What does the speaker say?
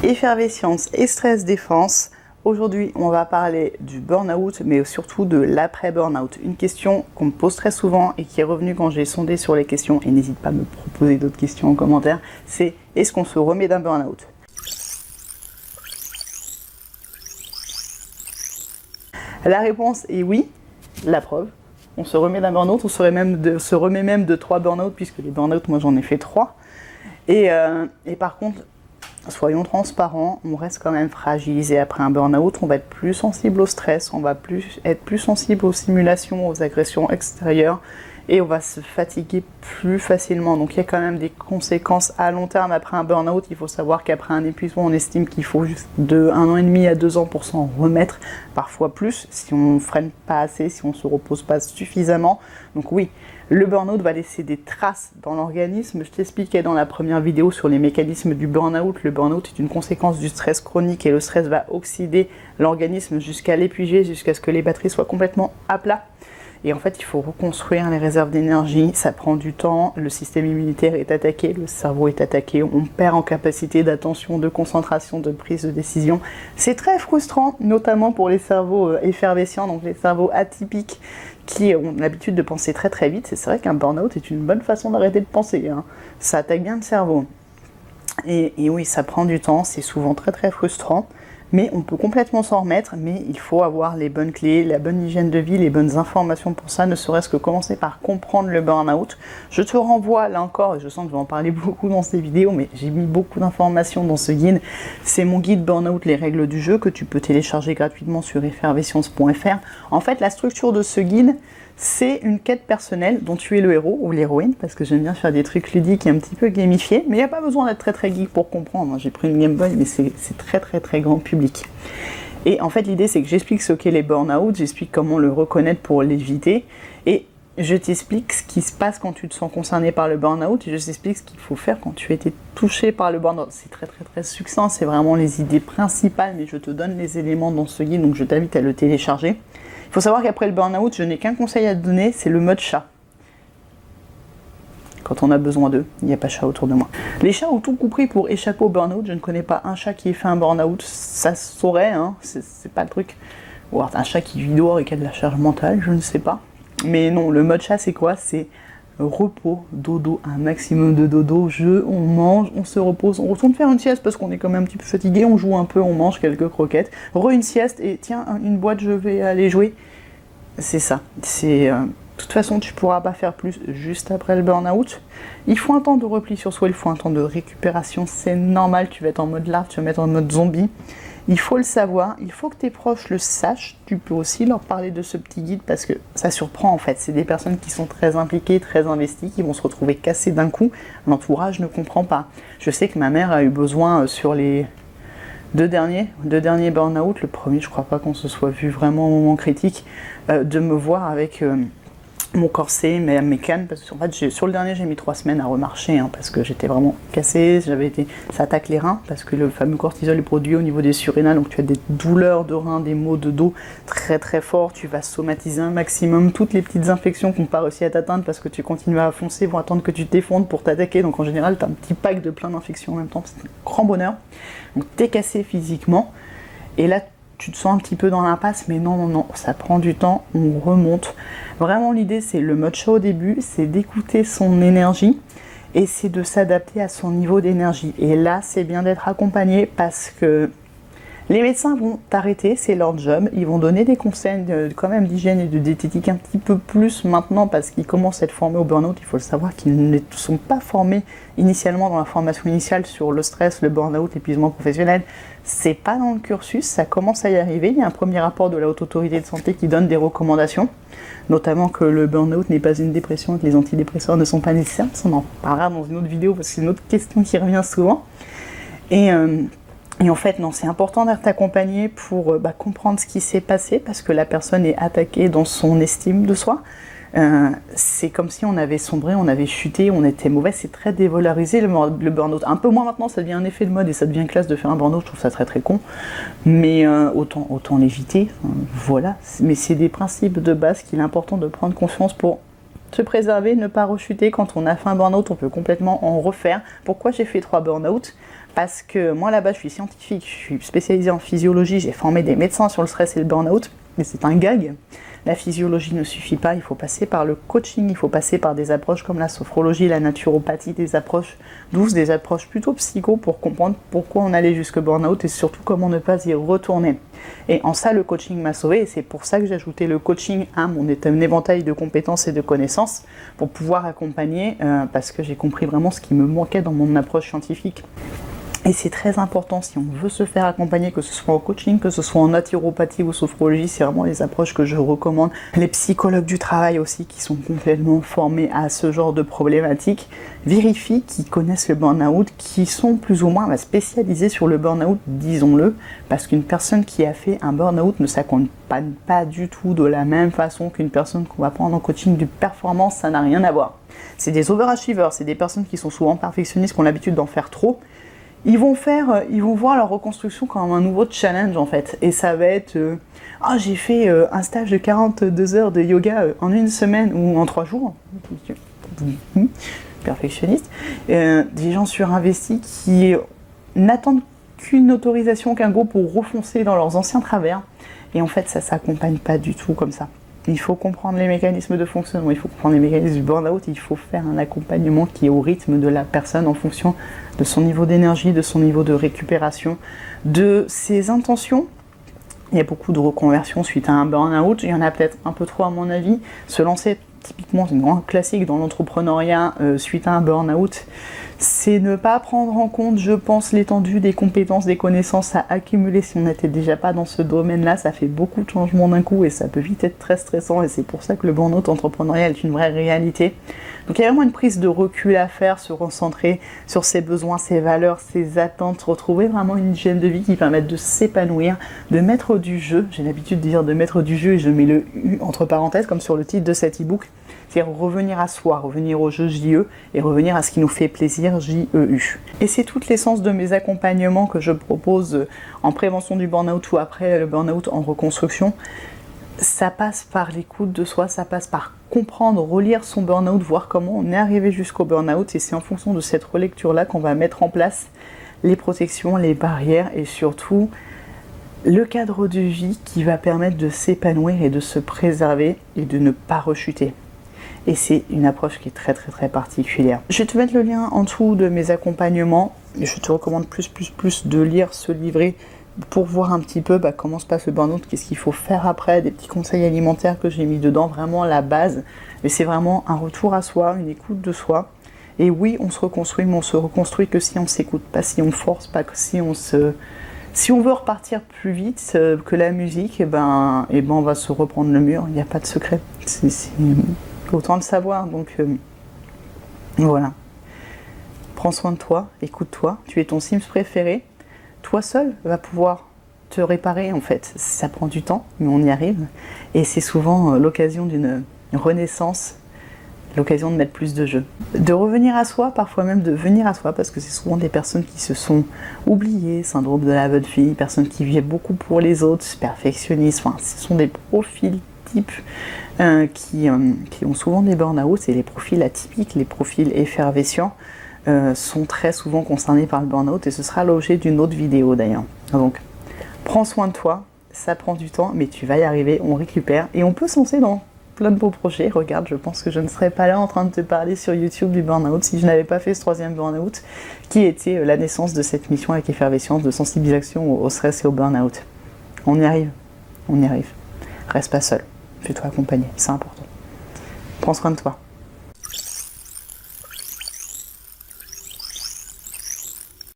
Effervescence et stress défense. Aujourd'hui, on va parler du burn-out, mais surtout de l'après-burn-out. Une question qu'on me pose très souvent et qui est revenue quand j'ai sondé sur les questions, et n'hésite pas à me proposer d'autres questions en commentaire, c'est est-ce qu'on se remet d'un burn-out? La réponse est oui, la preuve. On se remet d'un burn-out, on se remet même de 3 burn-out, puisque les burn-out, moi j'en ai fait 3. Et par contre, soyons transparents, on reste quand même fragilisé après un burn-out, on va être plus sensible au stress, on va être plus sensible aux simulations, aux agressions extérieures et on va se fatiguer plus facilement. Donc il y a quand même des conséquences à long terme après un burn-out. Il faut savoir qu'après un épuisement, on estime qu'il faut juste de 1 an et demi à 2 ans pour s'en remettre, parfois plus, si on ne freine pas assez, si on ne se repose pas suffisamment. Donc oui, le burn-out va laisser des traces dans l'organisme. Je t'expliquais dans la première vidéo sur les mécanismes du burn-out. Le burn-out est une conséquence du stress chronique et le stress va oxyder l'organisme jusqu'à l'épuiser, jusqu'à ce que les batteries soient complètement à plat. Et en fait, il faut reconstruire les réserves d'énergie, ça prend du temps, le système immunitaire est attaqué, le cerveau est attaqué, on perd en capacité d'attention, de concentration, de prise de décision. C'est très frustrant, notamment pour les cerveaux effervescents, donc les cerveaux atypiques, qui ont l'habitude de penser très très vite. C'est vrai qu'un burn-out est une bonne façon d'arrêter de penser, hein. Ça attaque bien le cerveau. Et oui, ça prend du temps, c'est souvent très très frustrant. Mais on peut complètement s'en remettre, mais il faut avoir les bonnes clés, la bonne hygiène de vie, les bonnes informations pour ça, ne serait-ce que commencer par comprendre le burn-out. Je te renvoie, là encore, et je sens que je vais en parler beaucoup dans ces vidéos, mais j'ai mis beaucoup d'informations dans ce guide. C'est mon guide Burn-out, les règles du jeu, que tu peux télécharger gratuitement sur effervescence.fr. En fait, la structure de ce guide, c'est une quête personnelle dont tu es le héros ou l'héroïne, parce que j'aime bien faire des trucs ludiques et un petit peu gamifiés, mais il n'y a pas besoin d'être très très geek pour comprendre. J'ai pris une Game Boy, mais c'est très très très grand public. Et en fait, l'idée, c'est que j'explique ce qu'est les burn-out, j'explique comment le reconnaître pour l'éviter, et je t'explique ce qui se passe quand tu te sens concerné par le burn-out, et je t'explique ce qu'il faut faire quand tu as été touché par le burn-out. C'est très très très succinct, c'est vraiment les idées principales, mais je te donne les éléments dans ce guide, donc je t'invite à le télécharger. Il faut savoir qu'après le burn-out, je n'ai qu'un conseil à te donner, c'est le mode chat. Quand on a besoin d'eux, il n'y a pas de chat autour de moi. Les chats ont tout compris pour échapper au burn-out. Je ne connais pas un chat qui ait fait un burn-out. Ça se saurait, hein, c'est pas le truc. Ou alors un chat qui vit dehors et qui a de la charge mentale, je ne sais pas. Mais non, le mode chat, c'est quoi? C'est repos, dodo, un maximum de dodo, on mange, on se repose, on retourne faire une sieste parce qu'on est quand même un petit peu fatigué, on joue un peu, on mange quelques croquettes, une sieste et tiens, une boîte, je vais aller jouer. C'est ça, de toute façon, tu pourras pas faire plus juste après le burn-out. Il faut un temps de repli sur soi, il faut un temps de récupération, c'est normal, tu vas être en mode larve, tu vas mettre en mode zombie. Il faut le savoir, il faut que tes proches le sachent. Tu peux aussi leur parler de ce petit guide parce que ça surprend en fait. C'est des personnes qui sont très impliquées, très investies, qui vont se retrouver cassées d'un coup. L'entourage ne comprend pas. Je sais que ma mère a eu besoin sur les deux derniers burn-out, le premier, je crois pas qu'on se soit vu vraiment au moment critique, de me voir avec mon corset, mes cannes, parce que en fait, sur le dernier, j'ai mis 3 semaines à remarcher, hein, parce que j'étais vraiment cassée, ça attaque les reins, parce que le fameux cortisol est produit au niveau des surrénales, donc tu as des douleurs de reins, des maux de dos très très forts, tu vas somatiser un maximum, toutes les petites infections qui n'ont pas réussi à t'atteindre, parce que tu continues à foncer, vont attendre que tu t'effondres pour t'attaquer, donc en général, tu as un petit pack de plein d'infections en même temps, c'est un grand bonheur. Donc tu es cassé physiquement, et là, tu te sens un petit peu dans l'impasse, mais non, ça prend du temps, on remonte. Vraiment, l'idée, c'est le mode chat au début, c'est d'écouter son énergie et c'est de s'adapter à son niveau d'énergie. Et là, c'est bien d'être accompagné parce que les médecins vont t'arrêter, c'est leur job, ils vont donner des conseils quand même d'hygiène et de diététique un petit peu plus maintenant parce qu'ils commencent à être formés au burn-out. Il faut le savoir qu'ils ne sont pas formés initialement dans la formation initiale sur le stress, le burn-out, l'épuisement professionnel. C'est pas dans le cursus, ça commence à y arriver. Il y a un premier rapport de la Haute Autorité de Santé qui donne des recommandations, notamment que le burn-out n'est pas une dépression et que les antidépresseurs ne sont pas nécessaires. Ça, on en parlera dans une autre vidéo parce que c'est une autre question qui revient souvent. Et en fait, non, c'est important d'être accompagné pour comprendre ce qui s'est passé parce que la personne est attaquée dans son estime de soi. C'est comme si on avait sombré, on avait chuté, on était mauvais, c'est très dévalorisé le burn-out. Un peu moins maintenant, ça devient un effet de mode et ça devient classe de faire un burn-out, je trouve ça très très con. Mais autant l'éviter, voilà. Mais c'est des principes de base qu'il est important de prendre conscience pour se préserver, ne pas rechuter. Quand on a fait un burn-out, on peut complètement en refaire. Pourquoi j'ai fait 3 burn-out ? Parce que moi là-bas, je suis scientifique, je suis spécialisée en physiologie, j'ai formé des médecins sur le stress et le burn-out, mais c'est un gag. La physiologie ne suffit pas, il faut passer par le coaching, il faut passer par des approches comme la sophrologie, la naturopathie, des approches douces, des approches plutôt psycho pour comprendre pourquoi on allait jusqu'au burn-out et surtout comment ne pas y retourner. Et en ça, le coaching m'a sauvé et c'est pour ça que j'ai ajouté le coaching à mon éventail de compétences et de connaissances pour pouvoir accompagner, parce que j'ai compris vraiment ce qui me manquait dans mon approche scientifique. Et c'est très important si on veut se faire accompagner, que ce soit en coaching, que ce soit en naturopathie ou sophrologie, c'est vraiment les approches que je recommande. Les psychologues du travail aussi qui sont complètement formés à ce genre de problématiques vérifient qu'ils connaissent le burn-out, qui sont plus ou moins spécialisés sur le burn-out, disons-le, parce qu'une personne qui a fait un burn-out ne s'accompagne pas du tout de la même façon qu'une personne qu'on va prendre en coaching de performance, ça n'a rien à voir. C'est des overachievers, c'est des personnes qui sont souvent perfectionnistes, qui ont l'habitude d'en faire trop. Ils vont voir leur reconstruction comme un nouveau challenge en fait. Et ça va être j'ai fait un stage de 42 heures de yoga en une semaine ou en 3 jours. Perfectionniste. Des gens surinvestis qui n'attendent qu'une autorisation, qu'un go pour refoncer dans leurs anciens travers. Et en fait, ça ne s'accompagne pas du tout comme ça. Il faut comprendre les mécanismes de fonctionnement, il faut comprendre les mécanismes du burn-out, il faut faire un accompagnement qui est au rythme de la personne en fonction de son niveau d'énergie, de son niveau de récupération, de ses intentions. Il y a beaucoup de reconversions suite à un burn-out, il y en a peut-être un peu trop à mon avis. Se lancer, typiquement, c'est une grande classique dans l'entrepreneuriat suite à un burn-out, c'est ne pas prendre en compte, je pense, l'étendue des compétences, des connaissances à accumuler. Si on n'était déjà pas dans ce domaine-là, ça fait beaucoup de changements d'un coup et ça peut vite être très stressant et c'est pour ça que le burn-out entrepreneurial est une vraie réalité. Donc il y a vraiment une prise de recul à faire, se recentrer sur ses besoins, ses valeurs, ses attentes, retrouver vraiment une hygiène de vie qui permette de s'épanouir, de mettre du jeu. J'ai l'habitude de dire de mettre du jeu et je mets le U entre parenthèses comme sur le titre de cet e-book. C'est-à-dire revenir à soi, revenir au jeu JE et revenir à ce qui nous fait plaisir JEU. Et c'est toute l'essence de mes accompagnements que je propose en prévention du burn-out ou après le burn-out en reconstruction. Ça passe par l'écoute de soi, ça passe par comprendre, relire son burn-out, voir comment on est arrivé jusqu'au burn-out et c'est en fonction de cette relecture-là qu'on va mettre en place les protections, les barrières et surtout le cadre de vie qui va permettre de s'épanouir et de se préserver et de ne pas rechuter. Et c'est une approche qui est très très très particulière. Je vais te mettre le lien en dessous de mes accompagnements. Je te recommande plus de lire ce livret pour voir un petit peu comment se passe le burn-out, qu'est-ce qu'il faut faire après, des petits conseils alimentaires que j'ai mis dedans, vraiment la base. Mais c'est vraiment un retour à soi, une écoute de soi. Et oui, on se reconstruit, mais on se reconstruit que si on s'écoute, pas si on force, pas que si on se... Si on veut repartir plus vite que la musique, on va se reprendre le mur, il n'y a pas de secret. C'est autant le savoir, donc voilà. Prends soin de toi, écoute-toi, tu es ton Sims préféré. Toi seul va pouvoir te réparer en fait. Ça prend du temps, mais on y arrive. Et c'est souvent l'occasion d'une renaissance, l'occasion de mettre plus de jeu. De revenir à soi, parfois même de venir à soi, parce que c'est souvent des personnes qui se sont oubliées, syndrome de la bonne fille, personnes qui vivent beaucoup pour les autres, perfectionnistes, ce sont des profils types qui ont souvent des burn-out, et les profils atypiques, les profils effervescents, sont très souvent concernés par le burn-out et ce sera l'objet d'une autre vidéo d'ailleurs. Donc prends soin de toi, ça prend du temps mais tu vas y arriver, on récupère et on peut se lancer dans plein de beaux projets. Regarde, je pense que je ne serais pas là en train de te parler sur YouTube du burn-out si je n'avais pas fait ce 3e burn-out qui était la naissance de cette mission avec effervescence de sensibilisation au stress et au burn-out. On y arrive, on y arrive. Reste pas seul, fais-toi accompagner, c'est important. Prends soin de toi.